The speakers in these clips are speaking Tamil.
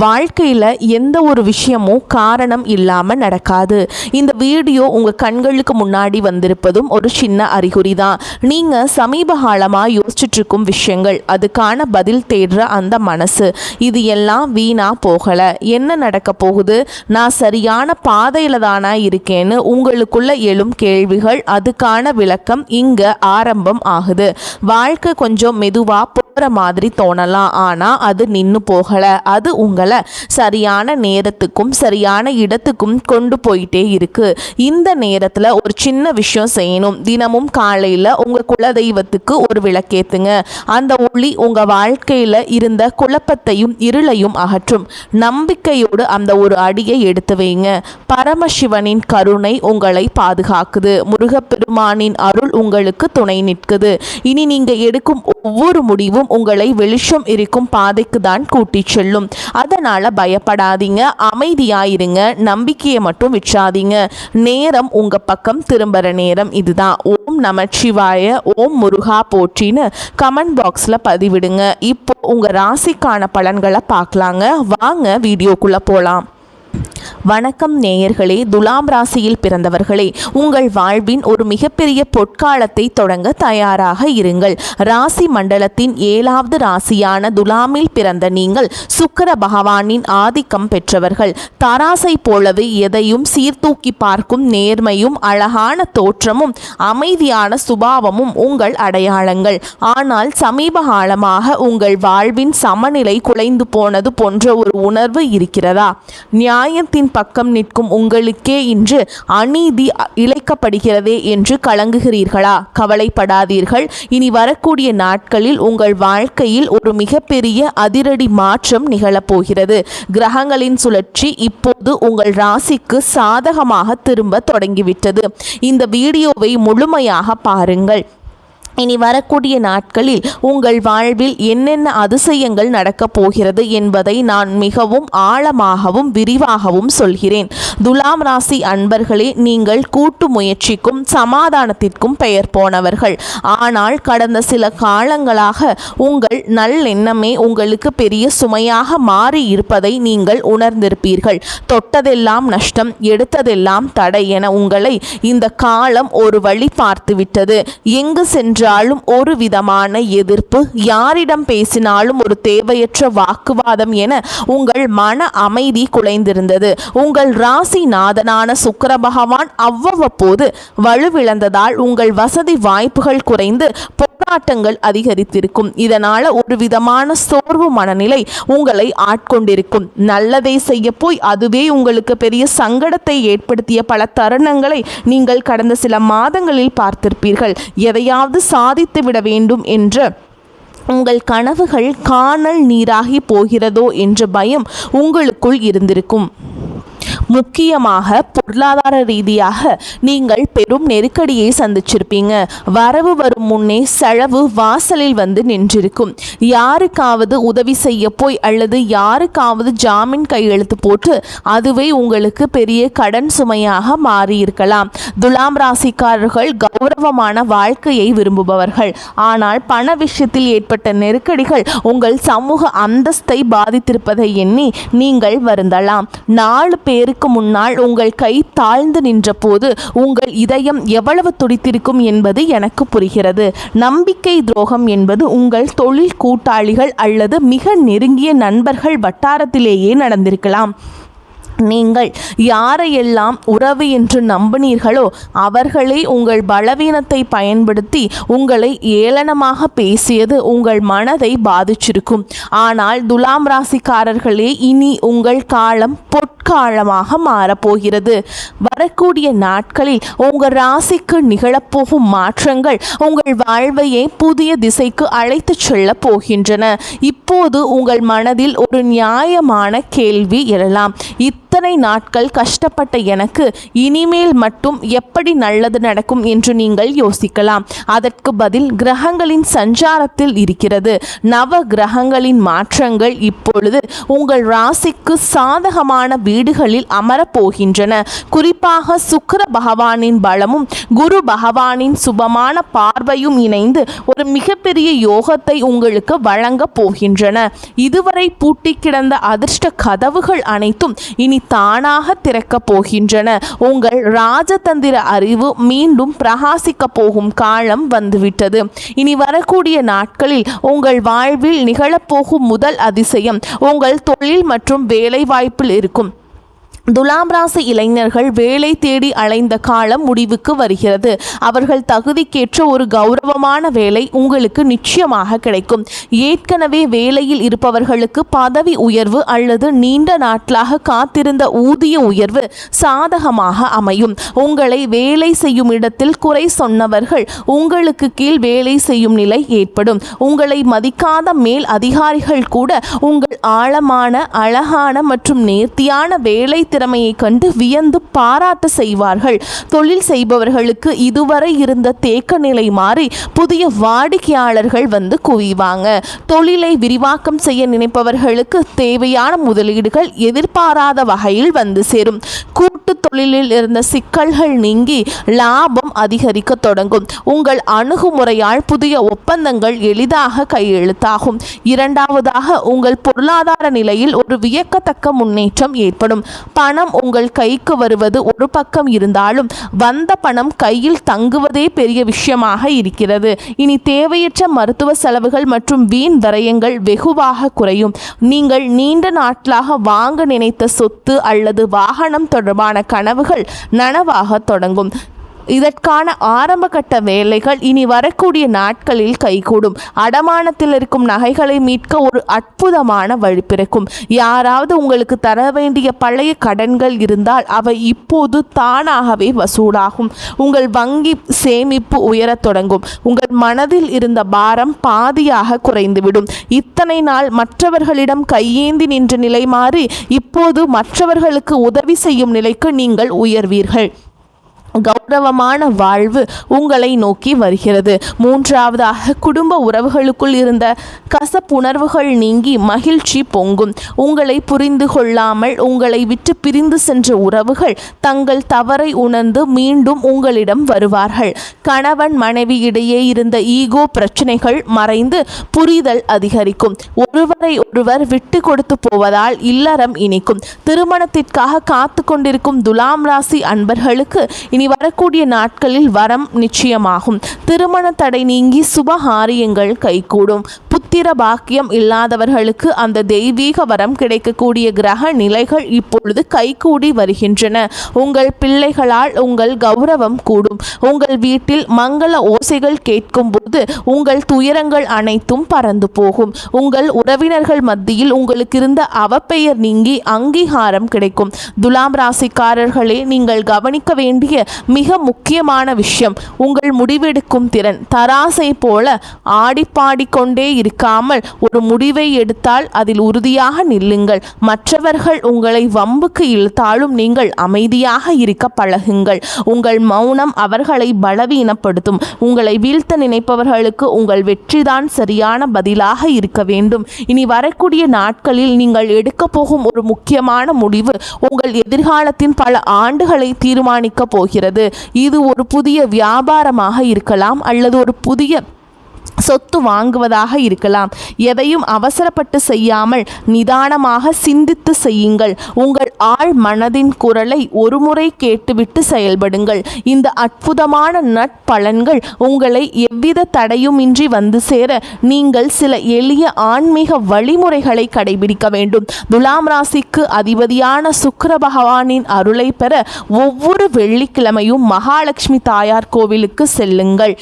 வாழ்க்கையில் எந்த ஒரு விஷயமும் காரணம் இல்லாமல் நடக்காது. இந்த வீடியோ உங்கள் கண்களுக்கு முன்னாடி வந்திருப்பதும் ஒரு சின்ன அறிகுறி தான். நீங்கள் சமீப காலமாக யோசிச்சுட்டு இருக்கும் விஷயங்கள், அதுக்கான பதில் தேடுற அந்த மனசு, இது எல்லாம் வீணா போகலை. என்ன நடக்க போகுது, நான் சரியான பாதையில் தானா இருக்கேன்னு உங்களுக்குள்ள எழும் கேள்விகள், அதுக்கான விளக்கம் இங்கே ஆரம்பம் ஆகுது. வாழ்க்கை கொஞ்சம் மெதுவாக போகிற மாதிரி தோணலாம், ஆனால் அது நின்று போகலை. அது உங்களை சரியான நேரத்துக்கும் சரியான இடத்துக்கும் கொண்டு போயிட்டே இருக்கு. இந்த நேரத்தில் ஒரு சின்ன விஷயம் செய்யணும். தினமும் காலையில் உங்கள் குலதெய்வத்துக்கு ஒரு விளக்கேத்துங்க. அந்த ஒளி உங்கள் வாழ்க்கையில் இருந்த குழப்பத்தையும் இருளையும் அகற்றும். நம்பிக்கையோடு அந்த ஒரு அடியை எடுத்து வைங்க. பரமசிவனின் கருணை உங்களை பாதுகாக்குது. முருகப்பெருமானின் அருள் உங்களுக்கு துணை நிற்குது. இனி நீங்கள் எடுக்கும் ஒவ்வொரு முடிவும் உங்களை வெளிச்சம் இருக்கும் பாதைக்கு தான் கூட்டி செல்லும். அதனால பயப்படாதீங்க, அமைதியாயிருங்க, நம்பிக்கையை மட்டும் விற்றாதீங்க. நேரம் உங்க பக்கம் திரும்புற நேரம் இதுதான். ஓம் நமச்சிவாய, ஓம் முருகா போற்றின்னு கமெண்ட் பாக்ஸ்ல பதிவிடுங்க. இப்போ உங்க ராசிக்கான பலன்களை பார்க்கலாங்க. வாங்க வீடியோக்குள்ள போலாம். வணக்கம் நேயர்களே, துலாம் ராசியில் பிறந்தவர்களே, உங்கள் வாழ்வின் ஒரு மிகப்பெரிய பொற்காலத்தை தொடங்க தயாராக இருங்கள். ராசி மண்டலத்தின் 7வது ராசியான துலாமில் பிறந்த நீங்கள் சுக்கிர பகவானின் ஆதிக்கம் பெற்றவர்கள். தராசை போலவே எதையும் சீர்தூக்கி பார்க்கும் நேர்மையும் அழகான தோற்றமும் அமைதியான சுபாவமும் உங்கள் அடையாளங்கள். ஆனால் சமீப காலமாக உங்கள் வாழ்வின் சமநிலை குலைந்து போனது போன்ற ஒரு உணர்வு இருக்கிறதா? நியாயத்தின் பக்கம் நிற்கும் உங்களுக்கே இன்று அநீதி இழைக்கப்படுகிறதே என்று கலங்குகிறீர்களா? கவலைப்படாதீர்கள். இனி வரக்கூடிய நாட்களில் உங்கள் வாழ்க்கையில் ஒரு மிகப்பெரிய அதிரடி மாற்றம் நிகழப்போகிறது. கிரகங்களின் சுழற்சி இப்போது உங்கள் ராசிக்கு சாதகமாக திரும்ப தொடங்கிவிட்டது. இந்த வீடியோவை முழுமையாக பாருங்கள். இனி வரக்கூடிய நாட்களில் உங்கள் வாழ்வில் என்னென்ன அதிசயங்கள் நடக்கப் போகிறது என்பதை நான் மிகவும் ஆழமாகவும் விரிவாகவும் சொல்கிறேன். துலாம் ராசி அன்பர்களே, நீங்கள் கூட்டு முயற்சிக்கும் சமாதானத்திற்கும் பெயர் போனவர்கள். ஆனால் கடந்த சில காலங்களாக உங்கள் நல்லெண்ணமே உங்களுக்கு பெரிய சுமையாக மாறி இருப்பதை நீங்கள் உணர்ந்திருப்பீர்கள். தொட்டதெல்லாம் நஷ்டம், எடுத்ததெல்லாம் தடை என உங்களை இந்த காலம் ஒரு வழி பார்த்துவிட்டது. எங்கு சென்று ஒரு விதமான எதிர்ப்பு, யாரிடம் பேசினாலும் ஒரு தேவையற்ற வாக்குவாதம் என உங்கள் மன அமைதி குலைந்திருந்தது. உங்கள் ராசி நாதனான சுக்கிர பகவான் அவ்வப்போது வலுவிழந்ததால் உங்கள் வசதி வாய்ப்புகள் குறைந்து போராட்டங்கள் அதிகரித்திருக்கும். இதனால ஒரு விதமான சோர்வு மனநிலை உங்களை ஆட்கொண்டிருக்கும். நல்லதை செய்ய போய் அதுவே உங்களுக்கு பெரிய சங்கடத்தை ஏற்படுத்திய பல தருணங்களை நீங்கள் கடந்த சில மாதங்களில் பார்த்திருப்பீர்கள். எதையாவது சாதித்து விட வேண்டும் என்ற உங்கள் கனவுகள் காணல் நீராகி போகிறதோ என்ற பயம் உங்களுக்குள் இருந்திருக்கும். முக்கியமாக பொருளாதார ரீதியாக நீங்கள் பெரும் நெருக்கடியை சந்திச்சிருப்பீங்க. வரவு வரும் முன்னே செலவு வாசலில் வந்து நின்றிருக்கும். யாருக்காவது உதவி செய்ய போய் அல்லது யாருக்காவது ஜாமீன் கையெழுத்து போட்டு அதுவே உங்களுக்கு பெரிய கடன் சுமையாக மாறியிருக்கலாம். துலாம் ராசிக்காரர்கள் கௌரவமான வாழ்க்கையை விரும்புபவர்கள். ஆனால் பண விஷயத்தில் ஏற்பட்ட நெருக்கடிகள் உங்கள் சமூக அந்தஸ்தை பாதித்திருப்பதை எண்ணி நீங்கள் வருந்தலாம். 4 பேருக்கு முன்னால் உங்கள் கை தாழ்ந்து நின்ற போது உங்கள் இதயம் எவ்வளவு துடித்திருக்கும் என்பது எனக்கு புரிகிறது. நம்பிக்கை துரோகம் என்பது உங்கள் தொழில் கூட்டாளிகள் அல்லது மிக நெருங்கிய நண்பர்கள் வட்டாரத்திலேயே நடந்திருக்கலாம். நீங்கள் யாரையெல்லாம் உறவு என்று நம்பினீர்களோ அவர்களே உங்கள் பலவீனத்தை பயன்படுத்தி உங்களை ஏளனமாக பேசியது உங்கள் மனதை பாதிச்சிருக்கும். ஆனால் துலாம் ராசிக்காரர்களே, இனி உங்கள் காலம் பொற்காலமாக மாறப்போகிறது. வரக்கூடிய நாட்களில் உங்கள் ராசிக்கு நிகழப்போகும் மாற்றங்கள் உங்கள் வாழ்வையே புதிய திசைக்கு அழைத்து செல்ல போகின்றன. இப்போது உங்கள் மனதில் ஒரு நியாயமான கேள்வி எழலாம். இத்தனை நாட்கள் கஷ்டப்பட்ட எனக்கு இனிமேல் மட்டும் எப்படி நல்லது நடக்கும் என்று நீங்கள் யோசிக்கலாம். அதற்கு பதில் கிரகங்களின் சஞ்சாரத்தில் இருக்கிறது. நவ கிரகங்களின் மாற்றங்கள் இப்பொழுது உங்கள் ராசிக்கு சாதகமான வீடுகளில் அமரப்போகின்றன. குறிப்பாக சுக்கிர பகவானின் பலமும் குரு பகவானின் சுபமான பார்வையும் இணைந்து ஒரு மிகப்பெரிய யோகத்தை உங்களுக்கு வழங்க போகின்றன. இதுவரை பூட்டி கிடந்த அதிர்ஷ்ட கதவுகள் அனைத்தும் இனி தானாக திறக்கப் போகின்றன. உங்கள் ராஜதந்திர அறிவு மீண்டும் பிரகாசிக்க போகும் காலம் வந்துவிட்டது. இனி வரக்கூடிய நாட்களில் உங்கள் வாழ்வில் நிகழப்போகும் முதல் அதிசயம் உங்கள் தொழில் மற்றும் வேலை வாய்ப்பில் இருக்கும். துலாம் ராசி இளைஞர்கள் வேலை தேடி அலைந்த காலம் முடிவுக்கு வருகிறது. அவர்கள் தகுதிக்கேற்ற ஒரு கௌரவமான வேலை உங்களுக்கு நிச்சயமாக கிடைக்கும். ஏற்கனவே வேலையில் இருப்பவர்களுக்கு பதவி உயர்வு அல்லது நீண்ட நாட்களாக காத்திருந்த ஊதிய உயர்வு சாதகமாக அமையும். உங்களை வேலை செய்யும் இடத்தில் குறை சொன்னவர்கள் உங்களுக்கு கீழ் வேலை செய்யும் நிலை ஏற்படும். உங்களை மதிக்காத மேல் அதிகாரிகள் கூட உங்கள் ஆழமான, அழகான மற்றும் நேர்த்தியான வேலை திறமையை கண்டு வியந்து பாராட்டு செய்வார்கள். தொழில் செய்பவர்களுக்கு இதுவரை இருந்த தேக்க நிலை மாறி புதிய வாடிக்கையாளர்கள் வந்து குவிவாங்க. தொழிலை விரிவாக்கம் செய்ய நினைப்பவர்களுக்கு தேவையான முதலீடுகள் எதிர்பாராத வகையில் வந்து சேரும். கூட்டு தொழிலில் இருந்த சிக்கல்கள் நீங்கி லாபம் அதிகரிக்க தொடங்கும். உங்கள் அணுகுமுறையால் புதிய ஒப்பந்தங்கள் எளிதாக கையெழுத்தாகும். இரண்டாவதாக, உங்கள் பொருளாதார நிலையில் ஒரு வியக்கத்தக்க முன்னேற்றம் ஏற்படும். பணம் உங்கள் கைக்கு வருவது ஒரு பக்கம் இருந்தாலும் வந்த பணம் கையில் தங்குவதே பெரிய விஷயமாக இருக்கிறது. இனி தேவையற்ற மருத்துவ செலவுகள் மற்றும் வீண் விரயங்கள் வெகுவாக குறையும். நீங்கள் நீண்ட நாட்களாக வாங்க நினைத்த சொத்து அல்லது வாகனம் தொடர்பான கனவுகள் நனவாக தொடங்கும். இதற்கான ஆரம்ப கட்ட வேலைகள் இனி வரக்கூடிய நாட்களில் கைகூடும். அடமானத்தில் இருக்கும் நகைகளை மீட்க ஒரு அற்புதமான வழி பிறக்கும். யாராவது உங்களுக்கு தர வேண்டிய பழைய கடன்கள் இருந்தால் அவை இப்போது தானாகவே வசூலாகும். உங்கள் வங்கி சேமிப்பு உயரத் தொடங்கும். உங்கள் மனதில் இருந்த பாரம் பாதியாக குறைந்துவிடும். இத்தனை நாள் மற்றவர்களிடம் கையேந்தி நின்ற நிலை மாறி இப்போது மற்றவர்களுக்கு உதவி செய்யும் நிலைக்கு நீங்கள் உயர்வீர்கள். கௌரவமான வாழ்வு உங்களை நோக்கி வருகிறது. மூன்றாவதாக, குடும்ப உறவுகளுக்குள் இருந்த கசப்புணர்வுகள் நீங்கி மகிழ்ச்சி பொங்கும். உங்களை புரிந்து கொள்ளாமல் உங்களை விட்டு பிரிந்து சென்ற உறவுகள் தங்கள் தவறை உணர்ந்து மீண்டும் உங்களிடம் வருவார்கள். கணவன் மனைவி இடையே இருந்த ஈகோ பிரச்சனைகள் மறைந்து புரிதல் அதிகரிக்கும். ஒருவரை ஒருவர் விட்டு கொடுத்து போவதால் இல்லறம் இனிக்கும். திருமணத்திற்காக காத்து கொண்டிருக்கும் துலாம் ராசி அன்பர்களுக்கு இனி வரக்கூடிய நாட்களில் வரம் நிச்சயமாகும். திருமண தடை நீங்கி சுபகாரியங்கள் கைகூடும். புத்திர பாக்கியம் இல்லாதவர்களுக்கு அந்த தெய்வீக வரம் கிடைக்கக்கூடிய கிரக நிலைகள் இப்பொழுது கைகூடி வருகின்றன. உங்கள் பிள்ளைகளால் உங்கள் கௌரவம் கூடும். உங்கள் வீட்டில் மங்கள ஓசைகள் கேட்கும் போது உங்கள் துயரங்கள் அனைத்தும் பறந்து போகும். உங்கள் உறவினர்கள் மத்தியில் உங்களுக்கு இருந்த அவப்பெயர் நீங்கி அங்கீகாரம் கிடைக்கும். துலாம் ராசிக்காரர்களே, நீங்கள் கவனிக்க வேண்டிய மிக முக்கியமான விஷயம் உங்கள் முடிவெடுக்கும் திறன். தராசை போல ஆடிப்பாடிக்கொண்டே இருக்காமல் ஒரு முடிவை எடுத்தால் அதில் உறுதியாக நில்லுங்கள். மற்றவர்கள் உங்களை வம்புக்கு இழுத்தாலும் நீங்கள் அமைதியாக இருக்க பழகுங்கள். உங்கள் மௌனம் அவர்களை பலவீனப்படுத்தும். உங்களை வீழ்த்த நினைப்பவர்களுக்கு உங்கள் வெற்றிதான் சரியான பதிலாக இருக்க வேண்டும். இனி வரக்கூடிய நாட்களில் நீங்கள் எடுக்க போகும் ஒரு முக்கியமான முடிவு உங்கள் எதிர்காலத்தின் பல ஆண்டுகளை தீர்மானிக்க போகிறது. இது ஒரு புதிய வியாபாரமாக இருக்கலாம் அல்லது ஒரு புதிய சொத்து வாங்குவதாக இருக்கலாம். எதையும் அவசரப்பட்டு செய்யாமல் நிதானமாக சிந்தித்து செய்யுங்கள். உங்கள் ஆழ் மனதின் குரலை ஒருமுறை கேட்டுவிட்டு செயல்படுங்கள். இந்த அற்புதமான நற்பலன்கள் உங்களை எவ்வித தடையுமின்றி வந்து சேர நீங்கள் சில எளிய ஆன்மீக வழிமுறைகளை கடைபிடிக்க வேண்டும். துலாம் ராசிக்கு அதிபதியான சுக்கிர பகவானின் அருளை பெற ஒவ்வொரு வெள்ளிக்கிழமையும் மகாலட்சுமி தாயார் கோவிலுக்கு செல்லுங்கள்.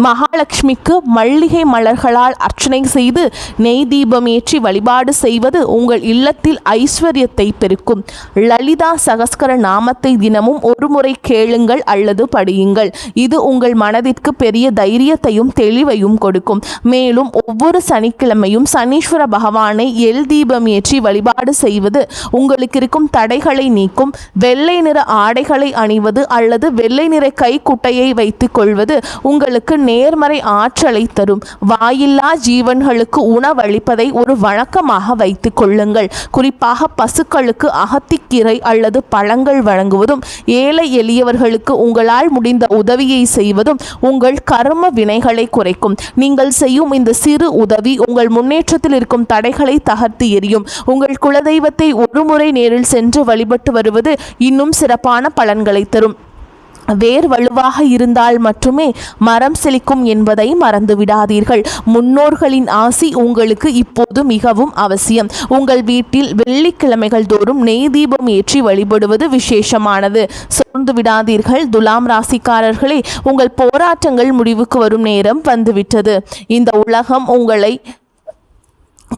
மகாலட்சுமிக்கு மல்லிகை மலர்களால் அர்ச்சனை செய்து நெய் தீபம் ஏற்றி வழிபாடு செய்வது உங்கள் இல்லத்தில் ஐஸ்வர்யத்தை பெருக்கும். லலிதா சகஸ்கர நாமத்தை தினமும் ஒரு முறை கேளுங்கள் அல்லது படியுங்கள். இது உங்கள் மனதிற்கு பெரிய தைரியத்தையும் தெளிவையும் கொடுக்கும். மேலும் ஒவ்வொரு சனிக்கிழமையும் சனீஸ்வர பகவானை எல் தீபம் ஏற்றி வழிபாடு செய்வது உங்களுக்கு இருக்கும் தடைகளை நீக்கும். வெள்ளை நிற ஆடைகளை அணிவது அல்லது வெள்ளை நிற கைக்குட்டையை வைத்துக் கொள்வது உங்களுக்கு நேர்மறை ஆற்றலை தரும். வாயில்லா ஜீவன்களுக்கு உணவளிப்பதை ஒரு வழக்கமாக வைத்துக் கொள்ளுங்கள். குறிப்பாக பசுக்களுக்கு அகத்திக்கீரை அல்லது பழங்கள் வழங்குவதும் ஏழை எளியவர்களுக்கு உங்களால் முடிந்த உதவியை செய்வதும் உங்கள் கர்ம வினைகளை குறைக்கும். நீங்கள் செய்யும் இந்த சிறு உதவி உங்கள் முன்னேற்றத்தில் இருக்கும் தடைகளை தகர்த்து எறியும். உங்கள் குலதெய்வத்தை ஒரு முறை நேரில் சென்று வழிபட்டு வருவது இன்னும் சிறப்பான பலன்களை தரும். வேர் வலுவாக இருந்தால் மட்டுமே மரம் செழிக்கும் என்பதை மறந்து விடாதீர்கள். முன்னோர்களின் ஆசி உங்களுக்கு இப்போது மிகவும் அவசியம். உங்கள் வீட்டில் வெள்ளிக்கிழமைகள் தோறும் நெய் தீபம் ஏற்றி வழிபடுவது விசேஷமானது. சோர்ந்து விடாதீர்கள். துலாம் ராசிக்காரர்களே, உங்கள் போராட்டங்கள் முடிவுக்கு வரும் நேரம் வந்துவிட்டது. இந்த உலகம் உங்களை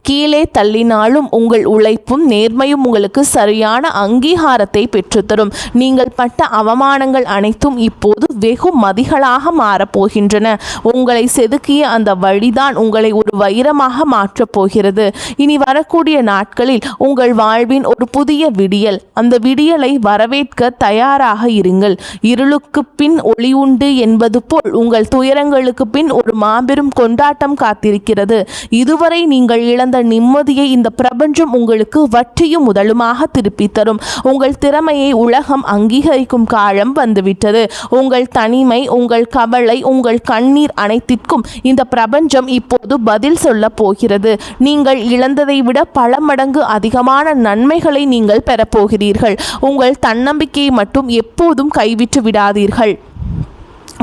கீழே தள்ளினாலும் உங்கள் உழைப்பும் நேர்மையும் உங்களுக்கு சரியான அங்கீகாரத்தை பெற்றுத்தரும். நீங்கள் பட்ட அவமானங்கள் அனைத்தும் இப்போது வெகு மதிகளாக மாறப்போகின்றன. உங்களை செதுக்கிய அந்த வழிதான் உங்களை ஒரு வைரமாக மாற்றப் போகிறது. இனி வரக்கூடிய நாட்களில் உங்கள் வாழ்வின் ஒரு புதிய விடியல். அந்த விடியலை வரவேற்க தயாராக இருங்கள். இருளுக்கு பின் ஒளி உண்டு என்பது போல் உங்கள் துயரங்களுக்கு பின் ஒரு மாபெரும் கொண்டாட்டம் காத்திருக்கிறது. இதுவரை நீங்கள் இழந்த நிம்மதியை இந்த பிரபஞ்சம் உங்களுக்கு வற்றியும் முதலுமாக திருப்பி தரும். உங்கள் திறமையை உலகம் அங்கீகரிக்கும் காலம் வந்துவிட்டது. உங்கள் தனிமை, உங்கள் கவலை, உங்கள் கண்ணீர் அனைத்திற்கும் இந்த பிரபஞ்சம் இப்போது பதில் சொல்ல போகிறது. நீங்கள் இழந்ததை விட பல மடங்கு அதிகமான நன்மைகளை நீங்கள் பெறப்போகிறீர்கள். உங்கள் தன்னம்பிக்கையை மட்டும் எப்போதும் கைவிட்டு விடாதீர்கள்.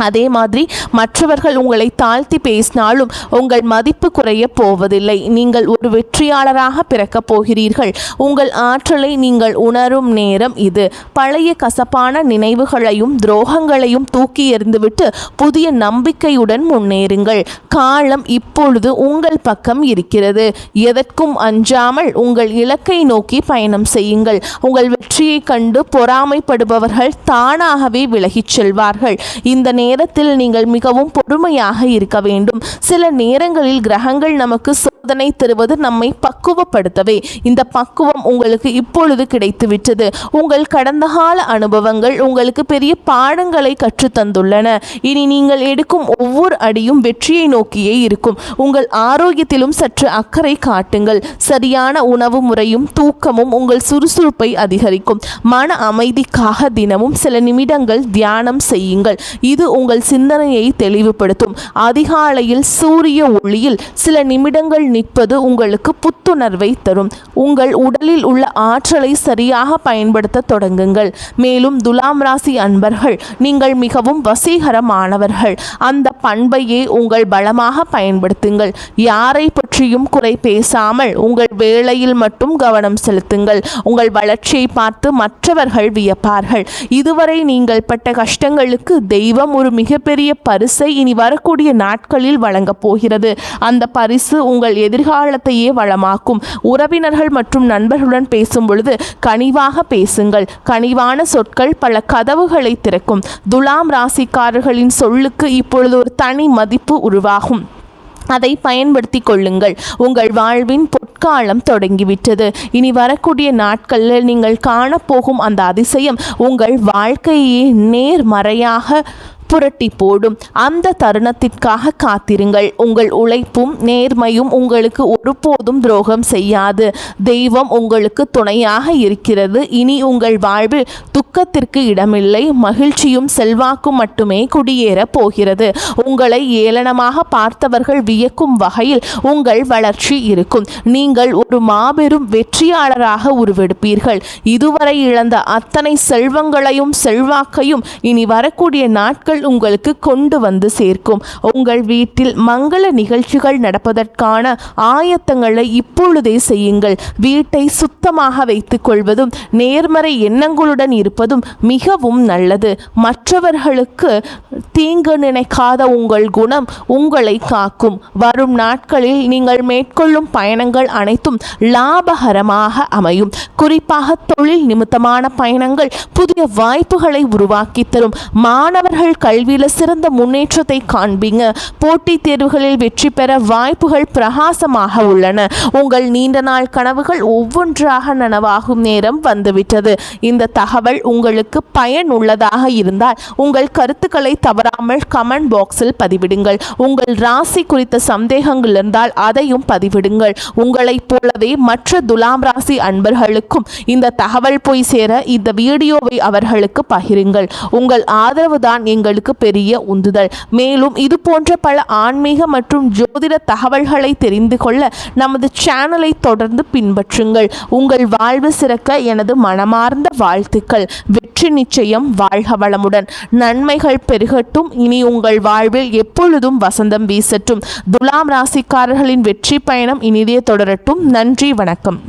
அதே மாதிரி மற்றவர்கள் உங்களை தாழ்த்தி பேசினாலும் உங்கள் மதிப்பு குறைய போவதில்லை. நீங்கள் ஒரு வெற்றியாளராக பிறக்கப் போகிறீர்கள். உங்கள் ஆற்றலை நீங்கள் உணரும் நேரம் இது. பழைய கசப்பான நினைவுகளையும் துரோகங்களையும் தூக்கி எறிந்துவிட்டு புதிய நம்பிக்கையுடன் முன்னேறுங்கள். காலம் இப்பொழுது உங்கள் பக்கம் இருக்கிறது. எதற்கும் அஞ்சாமல் உங்கள் இலக்கை நோக்கி பயணம் செய்யுங்கள். உங்கள் வெற்றியை கண்டு பொறாமைப்படுபவர்கள் தானாகவே விலகிச் செல்வார்கள். இந்த நேரத்தில் நீங்கள் மிகவும் பொறுமையாக இருக்க வேண்டும். சில நேரங்களில் கிரகங்கள் நமக்கு சோதனை தருவது நம்மை பக்குவப்படுத்தவே. இந்த பக்குவம் உங்களுக்கு இப்பொழுது கிடைத்துவிட்டது. உங்கள் கடந்த கால அனுபவங்கள் உங்களுக்கு பெரிய பாடங்களை கற்றுத்தந்துள்ளன. இனி நீங்கள் எடுக்கும் ஒவ்வொரு அடியும் வெற்றியை நோக்கியே இருக்கும். உங்கள் ஆரோக்கியத்திலும் சற்று அக்கறை காட்டுங்கள். சரியான உணவு முறையும் தூக்கமும் உங்கள் சுறுசுறுப்பை அதிகரிக்கும். மன அமைதிக்காக தினமும் சில நிமிடங்கள் தியானம் செய்யுங்கள். இது உங்கள் சிந்தனையை தெளிவுபடுத்தும். அதிகாலையில் சூரிய ஒளியில் சில நிமிடங்கள் நிற்பது உங்களுக்கு புத்துணர்வை தரும். உங்கள் உடலில் உள்ள ஆற்றலை சரியாக பயன்படுத்த தொடங்குங்கள். மேலும் துலாம் ராசி அன்பர்கள், நீங்கள் மிகவும் வசீகரமானவர்கள். அந்த பண்பையே உங்கள் பலமாக பயன்படுத்துங்கள். யாரை பற்றியும் குறை பேசாமல் உங்கள் வேலையில் மட்டும் கவனம் செலுத்துங்கள். உங்கள் வளர்ச்சியை பார்த்து மற்றவர்கள் வியப்பார்கள். இதுவரை நீங்கள் பட்ட கஷ்டங்களுக்கு தெய்வம் ஒரு மிகப்பெரிய பரிசை இனி வரக்கூடிய நாட்களில் வழங்கப் போகிறது. அந்த பரிசு உங்கள் எதிர்காலத்தையே வளமாக்கும். உறவினர்கள் மற்றும் நண்பர்களுடன் பேசும் பொழுது கனிவாக பேசுங்கள். கனிவான சொற்கள் பல கதவுகளை திறக்கும். துலாம் ராசிக்காரர்களின் சொல்லுக்கு இப்பொழுது ஒரு தனி மதிப்பு உருவாகும். அதை பயன்படுத்தி கொள்ளுங்கள். உங்கள் வாழ்வின் பொற்காலம் தொடங்கிவிட்டது. இனி வரக்கூடிய நாட்களில் நீங்கள் காணப்போகும் அந்த அதிசயம் உங்கள் வாழ்க்கையை நேர்மறையாக புரட்டி போடும். அந்த தருணத்திற்காக காத்திருங்கள். உங்கள் உழைப்பும் நேர்மையும் உங்களுக்கு ஒருபோதும் துரோகம் செய்யாது. தெய்வம் உங்களுக்கு துணையாக இருக்கிறது. இனி உங்கள் வாழ்வில் துக்கத்திற்கு இடமில்லை. மகிழ்ச்சியும் செல்வாக்கும் மட்டுமே குடியேற போகிறது. உங்களை ஏளனமாக பார்த்தவர்கள் வியக்கும் வகையில் உங்கள் வளர்ச்சி இருக்கும். நீங்கள் ஒரு மாபெரும் வெற்றியாளராக உருவெடுப்பீர்கள். இதுவரை இழந்த அத்தனை செல்வங்களையும் செல்வாக்கையும் இனி வரக்கூடிய நாட்கள் தகவல் உங்களுக்கு கொண்டு வந்து சேர்க்கும். உங்கள் வீட்டில் மங்கள நிகழ்ச்சிகள் நடப்பதற்கான ஆயத்தங்களை இப்பொழுதே செய்யுங்கள். வீட்டை சுத்தமாக வைத்துக் கொள்வதும் நேர்மறை எண்ணங்களுடன் இருப்பதும் மிகவும் நல்லது. மற்றவர்களுக்கு தீங்கு நினைக்காத உங்கள் குணம் உங்களை காக்கும். வரும் நாட்களில் நீங்கள் மேற்கொள்ளும் பயணங்கள் அனைத்தும் லாபகரமாக அமையும். குறிப்பாக தொழில் நிமித்தமான பயணங்கள் புதிய வாய்ப்புகளை உருவாக்கி தரும். மாணவர்கள் கல்வியில் சிறந்த முன்னேற்றத்தை காண்பீங்க. போட்டித் தேர்வுகளில் வெற்றி பெற வாய்ப்புகள் பிரகாசமாக உள்ளன. உங்கள் நீண்ட நாள் கனவுகள் ஒவ்வொன்றாக நனவாகும் நேரம் வந்துவிட்டது. இந்த தகவல் உங்களுக்கு பயனுள்ளதாக இருந்தால் உங்கள் கருத்துக்களை தவறாமல் கமெண்ட் பாக்ஸில் பதிவிடுங்கள். உங்கள் ராசி குறித்த சந்தேகங்கள் இருந்தால் அதையும் பதிவிடுங்கள். உங்களைப் போலவே மற்ற துலாம் ராசி அன்பர்களுக்கும் இந்த தகவல் போய் சேர இந்த வீடியோவை அவர்களுக்கு பகிருங்கள். உங்கள் ஆதரவு தான் எங்களுக்கு பெரிய உந்துதல். மேலும் இது போன்ற பல ஆன்மீக மற்றும் ஜோதிட தகவல்களை தெரிந்து கொள்ள நமது சேனலை தொடர்ந்து பின்பற்றுங்கள். உங்கள் வாழ்வு சிறக்க எனது மனமார்ந்த வாழ்த்துக்கள். வெற்றி நிச்சயம். வாழ்க வளமுடன். நன்மைகள் பெருகட்டும். இனி உங்கள் வாழ்வில் எப்பொழுதும் வசந்தம் வீசட்டும். துலாம் ராசிக்காரர்களின் வெற்றி பயணம் இனிதே தொடரட்டும். நன்றி, வணக்கம்.